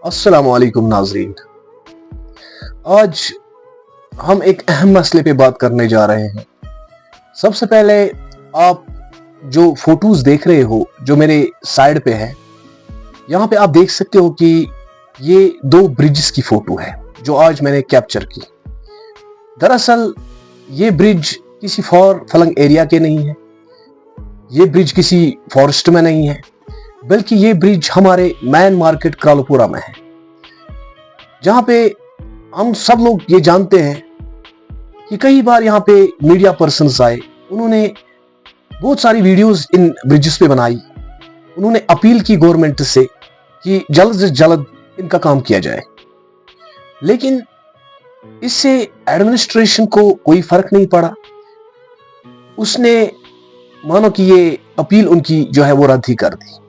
अस्सलाम वालेकुम नाज़रीन। आज हम एक अहम मसले पे बात करने जा रहे हैं। सबसे पहले आप जो फोटोज देख रहे हो जो मेरे साइड पे है, यहाँ पे आप देख सकते हो कि ये दो ब्रिजेस की फोटो है जो आज मैंने कैप्चर की। दरअसल ये ब्रिज किसी फॉर फ्लंग एरिया के नहीं है, ये ब्रिज किसी फॉरेस्ट में नहीं है, बल्कि ये ब्रिज हमारे मैन मार्केट क्रालोपुरा में है, जहां पे हम सब लोग ये जानते हैं कि कई बार यहाँ पे मीडिया पर्सन्स आए, उन्होंने बहुत सारी वीडियोस इन ब्रिजेस पे बनाई। उन्होंने अपील की गवर्नमेंट से कि जल्द से जल्द इनका काम किया जाए, लेकिन इससे एडमिनिस्ट्रेशन को कोई फर्क नहीं पड़ा। उसने मानो कि ये अपील उनकी जो है वो रद्द ही कर दी।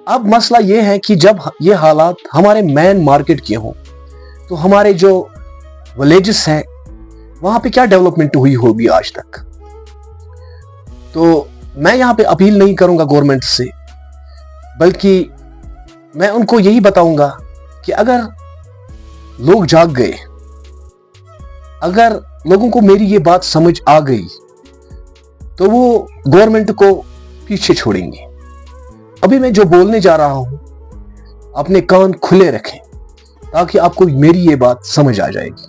अब मसला ये है कि जब ये हालात हमारे मैन मार्केट के हों तो हमारे जो विलेजेस हैं वहां पे क्या डेवलपमेंट हुई होगी आज तक। तो मैं यहां पे अपील नहीं करूंगा गवर्नमेंट से, बल्कि मैं उनको यही बताऊंगा कि अगर लोग जाग गए, अगर लोगों को मेरी ये बात समझ आ गई, तो वो गवर्नमेंट को पीछे छोड़ेंगे। अभी मैं जो बोलने जा रहा हूं, अपने कान खुले रखें ताकि आपको मेरी ये बात समझ आ जाएगी।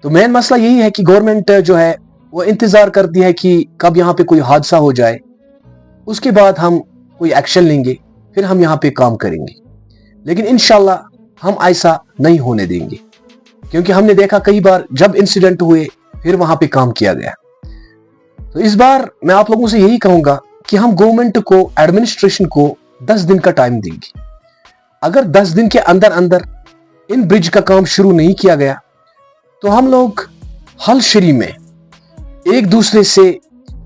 तो मेन मसला यही है कि गवर्नमेंट जो है वो इंतजार करती है कि कब यहां पे कोई हादसा हो जाए, उसके बाद हम कोई एक्शन लेंगे, फिर हम यहां पे काम करेंगे। लेकिन इंशाल्लाह हम ऐसा नहीं होने देंगे, क्योंकि हमने देखा कई बार जब इंसिडेंट हुए फिर वहां पे काम किया गया। तो इस बार मैं आप लोगों से यही कहूंगा कि हम गवर्नमेंट को, एडमिनिस्ट्रेशन को 10 दिन का टाइम देंगे। अगर 10 दिन के अंदर अंदर इन ब्रिज का काम शुरू नहीं किया गया तो हम लोग हलशरी में एक दूसरे से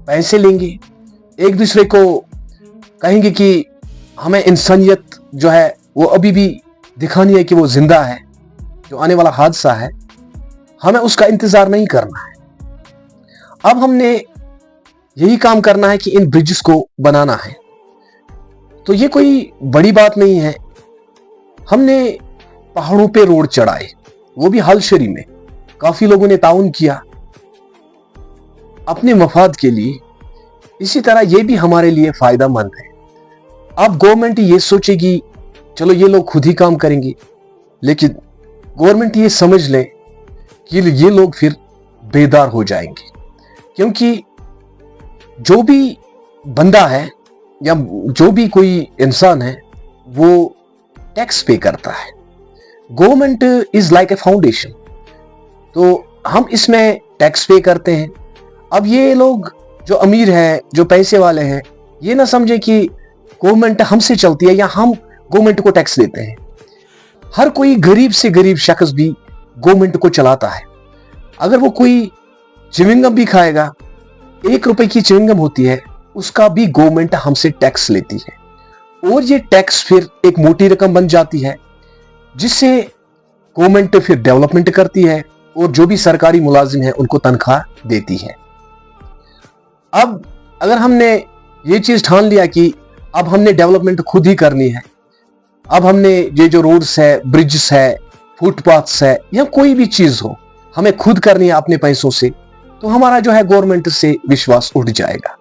पैसे लेंगे, एक दूसरे को कहेंगे कि हमें इंसानियत जो है वो अभी भी दिखानी है कि वो जिंदा है। जो आने वाला हादसा है हमें उसका इंतजार नहीं करना है। अब हमने यही काम करना है कि इन ब्रिजेस को बनाना है। तो ये कोई बड़ी बात नहीं है। हमने पहाड़ों पे रोड चढ़ाए, वो भी हलशरी में। काफी लोगों ने ताउन किया अपने मफाद के लिए। इसी तरह ये भी हमारे लिए फायदा मंद है। अब गवर्नमेंट ये सोचेगी चलो ये लोग खुद ही काम करेंगे, लेकिन गवर्नमेंट ये समझ ले कि ये लोग फिर बेदार हो जाएंगे, क्योंकि जो भी बंदा है या जो भी कोई इंसान है वो टैक्स पे करता है। Government is like a foundation, तो हम इसमें टैक्स पे करते हैं। अब ये लोग जो अमीर हैं, जो पैसे वाले हैं, ये ना समझे कि गवर्नमेंट हमसे चलती है या हम गवर्नमेंट को टैक्स देते हैं। हर कोई गरीब से गरीब शख्स भी गवर्नमेंट को चलाता है। अगर वो कोई च्युइंगम भी खाएगा, 1 रुपए की च्युइंगम होती है, उसका भी गवर्नमेंट हमसे टैक्स लेती है, और ये टैक्स फिर एक मोटी रकम बन जाती है, जिससे गवर्नमेंट फिर डेवलपमेंट करती है और जो भी सरकारी मुलाजिम है उनको तनख्वाह देती है। अब अगर हमने ये चीज ठान लिया कि अब हमने डेवलपमेंट खुद ही करनी है, अब हमने ये जो रोड्स है, ब्रिजेस है, फुटपाथ्स है, या कोई भी चीज हो हमें खुद करनी है अपने पैसों से, तो हमारा जो है गवर्नमेंट से विश्वास उठ जाएगा।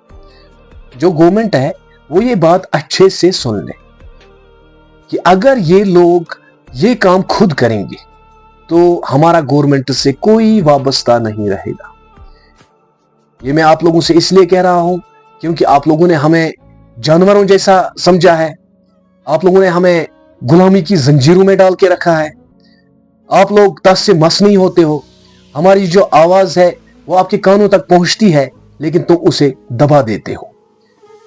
जो गवर्नमेंट है वो ये बात अच्छे से सुन ले कि अगर ये लोग ये काम खुद करेंगे तो हमारा गवर्नमेंट से कोई वाबस्ता नहीं रहेगा। ये मैं आप लोगों से इसलिए कह रहा हूं क्योंकि आप लोगों ने हमें जानवरों जैसा समझा है, आप लोगों ने हमें गुलामी की जंजीरों में डाल के रखा है। आप लोग तस से मस नहीं होते हो। हमारी जो आवाज है वो आपके कानों तक पहुंचती है, लेकिन तुम उसे दबा देते हो।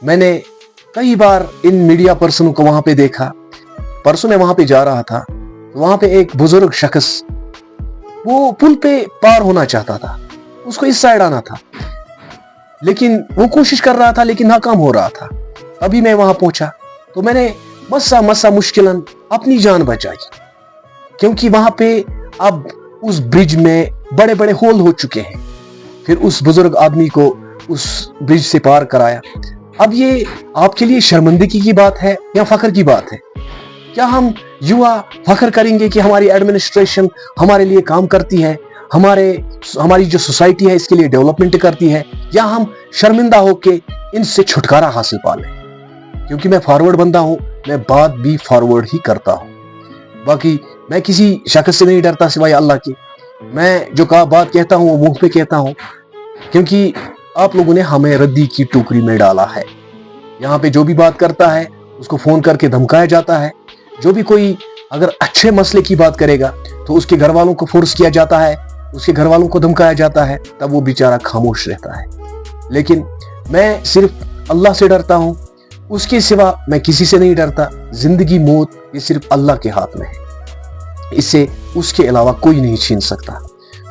मैंने कई बार इन मीडिया पर्सनों को वहां पे देखा। परसों मैं वहां पे जा रहा था, वहां पे एक बुजुर्ग शख्स वो पुल पे पार होना चाहता था, उसको इस साइड आना था, लेकिन वो कोशिश कर रहा था लेकिन नाकाम हो रहा था। अभी मैं वहां पहुंचा तो मैंने मस्सा मुश्किलन अपनी जान बचाई, क्योंकि वहां पे अब उस ब्रिज में बड़े बड़े होल हो चुके हैं। फिर उस बुजुर्ग आदमी को उस ब्रिज से पार कराया। अब ये आपके लिए शर्मिंदगी की बात है या फख्र की बात है? क्या हम युवा फख्र करेंगे कि हमारी एडमिनिस्ट्रेशन हमारे लिए काम करती है, हमारी जो सोसाइटी है इसके लिए डेवलपमेंट करती है, या हम शर्मिंदा होके इनसे छुटकारा हासिल पा लें? क्योंकि मैं फॉरवर्ड बंदा हूं, मैं बात भी फॉरवर्ड ही करता हूं। बाकी मैं किसी शख्स से नहीं डरता सिवाय अल्लाह के। मैं जो बात कहता हूं वो मुंह पे कहता हूं, क्योंकि आप लोगों ने हमें रद्दी की टोकरी में डाला है। यहाँ पे जो भी बात करता है उसको फोन करके धमकाया जाता है। जो भी कोई अगर अच्छे मसले की बात करेगा तो उसके घर वालों को फोर्स किया जाता है, उसके घर वालों को धमकाया जाता है, तब वो बेचारा खामोश रहता है। लेकिन मैं सिर्फ अल्लाह से डरता हूं, उसके सिवा मैं किसी से नहीं डरता। जिंदगी मौत ये सिर्फ अल्लाह के हाथ में है, इससे उसके अलावा कोई नहीं छीन सकता।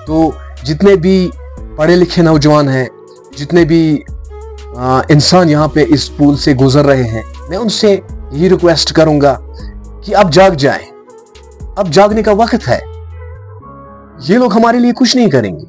तो जितने भी पढ़े लिखे नौजवान हैं, जितने भी इंसान यहाँ पे इस पुल से गुजर रहे हैं, मैं उनसे यही रिक्वेस्ट करूंगा कि अब जाग जाएं। अब जागने का वक्त है। ये लोग हमारे लिए कुछ नहीं करेंगे।